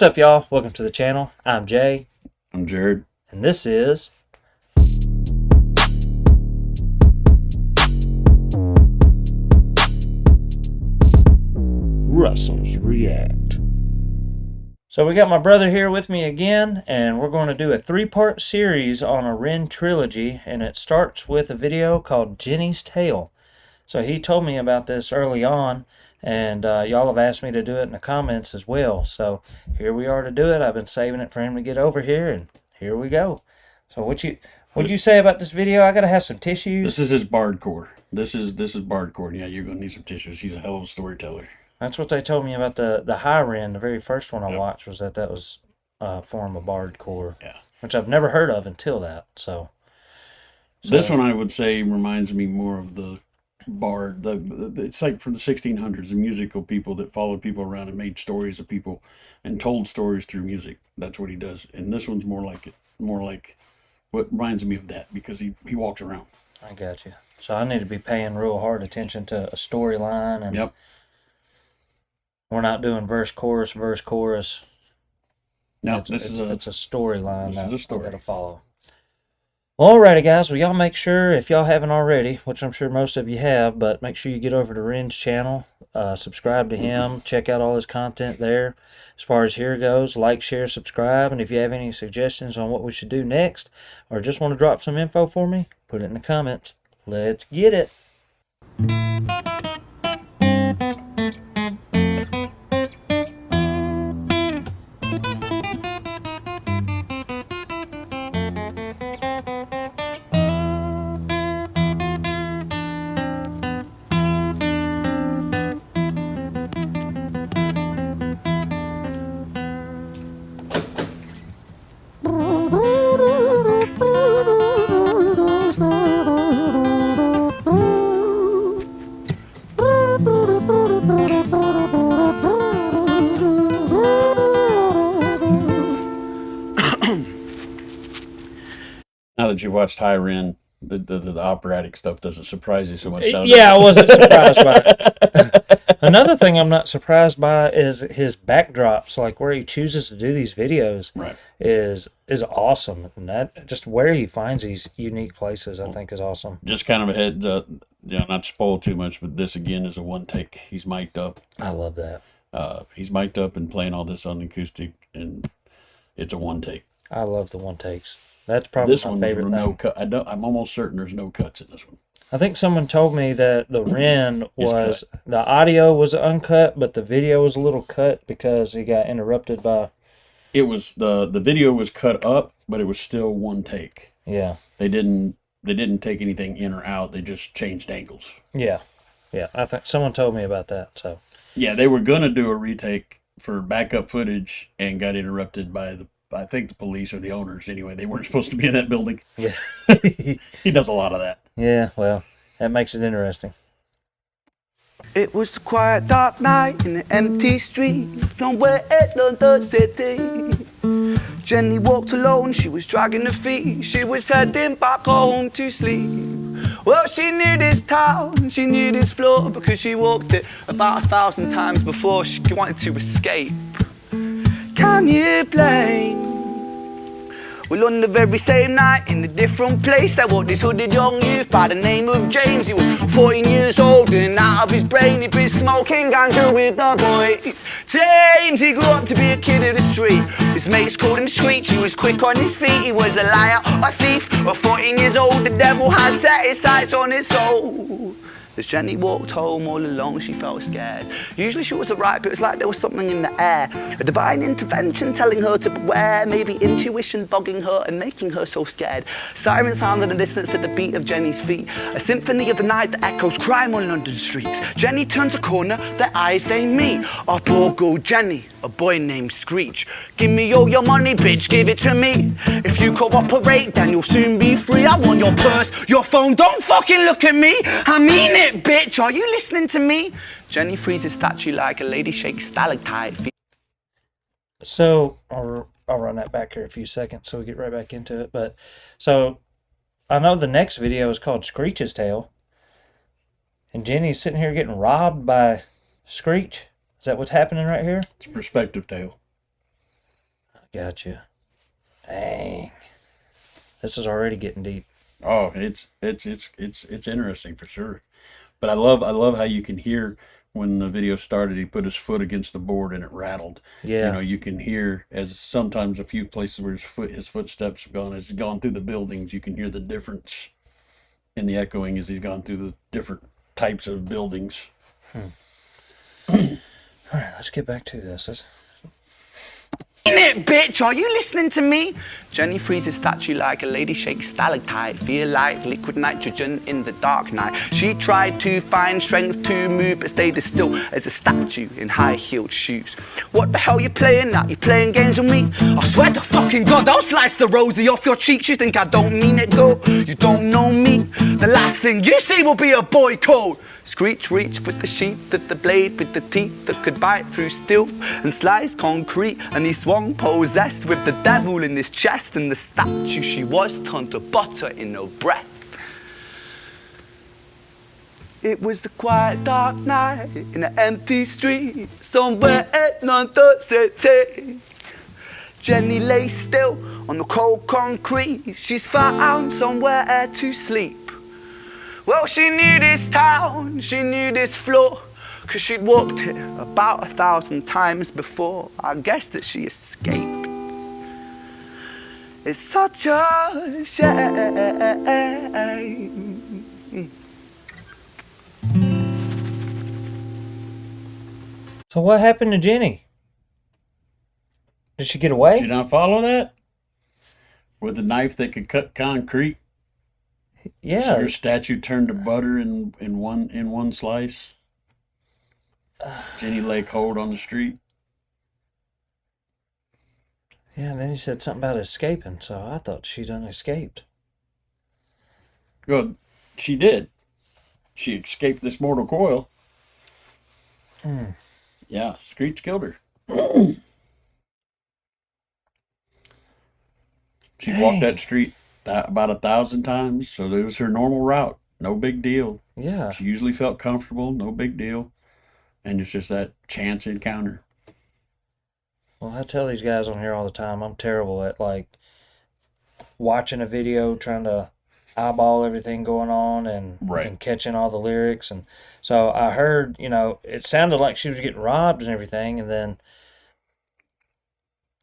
What's up, y'all? Welcome to the channel. I'm Jay. I'm Jared. And this is Russell's React. So we got my brother here with me again, and we're going to do a three-part series on a Ren trilogy, and it starts with a video called Jenny's Tale. So he told me about this early on, and y'all have asked me to do it in the comments as well. So here we are to do it. I've been saving it for him to get over here, and here we go. So what'd you say about this video? I gotta have some tissues. This is his bardcore. This is bardcore. Yeah, you're gonna need some tissues. He's a hell of a storyteller. That's what they told me about the high Ren. The very first one I watched was that was a form of bardcore. Yeah. Which I've never heard of until that. So this one I would say reminds me more of the bard. It's like from the 1600s, the musical people that followed people around and made stories of people and told stories through music. That's what he does. And this one's more like what reminds me of that, because he walks around. I got you. So I need to be paying real hard attention to a storyline, and yep. We're not doing verse, chorus. No, it's a storyline that I've got to follow. Alrighty, guys. Well, y'all make sure, if y'all haven't already, which I'm sure most of you have, but make sure you get over to Ren's channel, subscribe to him, check out all his content there. As far as here goes, like, share, subscribe, and if you have any suggestions on what we should do next, or just want to drop some info for me, put it in the comments. Let's get it. Now that you watched High Ren, the operatic stuff doesn't surprise you so much. Yeah, I wasn't surprised by it. Another thing I'm not surprised by is his backdrops, like where he chooses to do these videos. Right. is awesome, and that just where he finds these unique places, I think, is awesome. Just kind of a heads up, not to spoil too much, but this again is a one take. He's mic'd up. I love that. He's mic'd up and playing all this on acoustic, and it's a one take. I love the one takes. That's probably my favorite thing. No cut. I'm almost certain there's no cuts in this one. I think someone told me that the Ren was the audio was uncut, but the video was a little cut because he got interrupted by. It was the video was cut up, but it was still one take. Yeah. They didn't take anything in or out. They just changed angles. Yeah. I think someone told me about that. So. Yeah, they were gonna do a retake for backup footage and got interrupted by I think the police or the owners. Anyway, they weren't supposed to be in that building. Yeah. He does a lot of that. Yeah, well, that makes it interesting. It was a quiet, dark night in an empty street somewhere in London City. Jenny walked alone, she was dragging her feet. She was heading back home to sleep. Well, she knew this town, she knew this floor, because she walked it about 1,000 times before. She wanted to escape. Can you blame? Well, on the very same night, in a different place, there walked this hooded young youth by the name of James. He was 14 years old and out of his brain. He'd been smoking ganja with the boys. James, he grew up to be a kid of the street. His mates called him Screech. He was quick on his feet. He was a liar, a thief. At 14 years old, the devil had set his sights on his soul. As Jenny walked home all alone, she felt scared. Usually she was alright, but it was like there was something in the air. A divine intervention telling her to beware. Maybe intuition bugging her and making her so scared. Sirens sound in the distance to the beat of Jenny's feet. A symphony of the night that echoes crime on London streets. Jenny turns a corner, their eyes they meet. Up or go Jenny, a boy named Screech. Give me all your money, bitch, give it to me. If you cooperate, then you'll soon be free. I want your purse, your phone, don't fucking look at me. I mean it. Bitch, are you listening to me? Jenny freezes statue like a lady shakes stalactite. So I'll run that back here a few seconds so we get right back into it. But so I know the next video is called Screech's Tale. And Jenny's sitting here getting robbed by Screech. Is that what's happening right here? It's a perspective tale. Gotcha. Dang. This is already getting deep. Oh, it's interesting for sure. But I love how you can hear when the video started. He put his foot against the board and it rattled. Yeah. You can hear as sometimes a few places where his footsteps have gone as he's gone through the buildings. You can hear the difference in the echoing as he's gone through the different types of buildings. All right, let's get back to this. It, bitch, are you listening to me? Jenny freezes statue like a lady shakes stalactite. Feel like liquid nitrogen in the dark night. She tried to find strength to move, but stayed as still as a statue in high-heeled shoes. What the hell you playing at? You playing games with me? I swear to fucking God, I'll slice the rosy off your cheeks. You think I don't mean it, girl? You don't know me. The last thing you see will be a boy code. Screech reach with the sheath of the blade, with the teeth that could bite through steel and slice concrete. And he swung possessed with the devil in his chest, and the statue she was turned to butter in her breath. It was a quiet dark night in an empty street somewhere in London City. Jenny lay still on the cold concrete. She's found somewhere to sleep. Well, she knew this town, she knew this floor, 'cause she'd walked it about 1,000 times before. I guess that she escaped. It's such a shame. So what happened to Jenny? Did she get away? Did you not follow that? With a knife that could cut concrete. Yeah. So her statue turned to butter in one slice. Jenny lay cold on the street. Yeah, and then he said something about escaping, so I thought she done escaped. Well, she did. She escaped this mortal coil. Yeah, Screech killed her. She walked that street about 1,000 times, so it was her normal route. No big deal. Yeah. She usually felt comfortable, no big deal. And it's just that chance encounter. Well, I tell these guys on here all the time, I'm terrible at like watching a video, trying to eyeball everything going on and catching all the lyrics. And so I heard, it sounded like she was getting robbed and everything, and then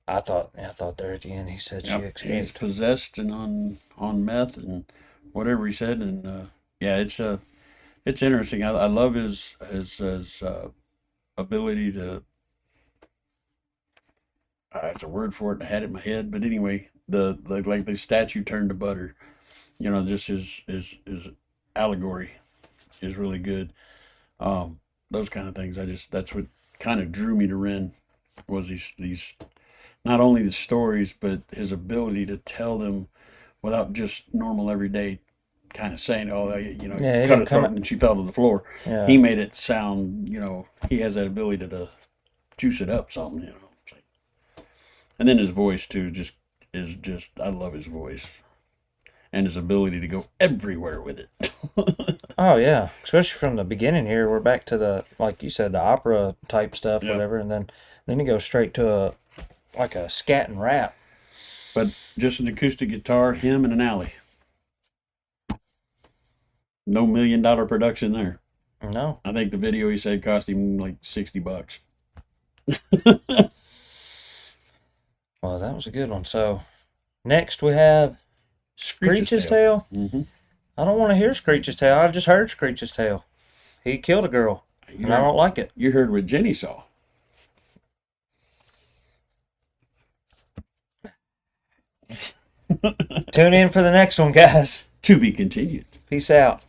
I thought there at the end he said she escaped. He's possessed and on meth and whatever he said, and it's interesting. I love his ability to. It's a word for it. I had it in my head, but anyway, the statue turned to butter. Just his allegory is really good. Those kind of things. That's what kind of drew me to Ren, was these not only the stories, but his ability to tell them without just normal everyday kind of saying, cut her throat and she fell to the floor. Yeah. He made it sound, he has that ability to juice it up something, And then his voice too is I love his voice. And his ability to go everywhere with it. Oh yeah, especially from the beginning here. We're back to the, like you said, the opera type stuff, whatever, and then he goes straight to a scat and rap. But just an acoustic guitar, him in an alley. No $1 million production there. No. I think the video he said cost him like $60. Well, that was a good one. So next we have Screech's Tale. Mm-hmm. I don't want to hear Screech's Tale. I just heard Screech's Tale. He killed a girl, and I don't like it. You heard what Jenny saw. Tune in for the next one, guys. To be continued. Peace out.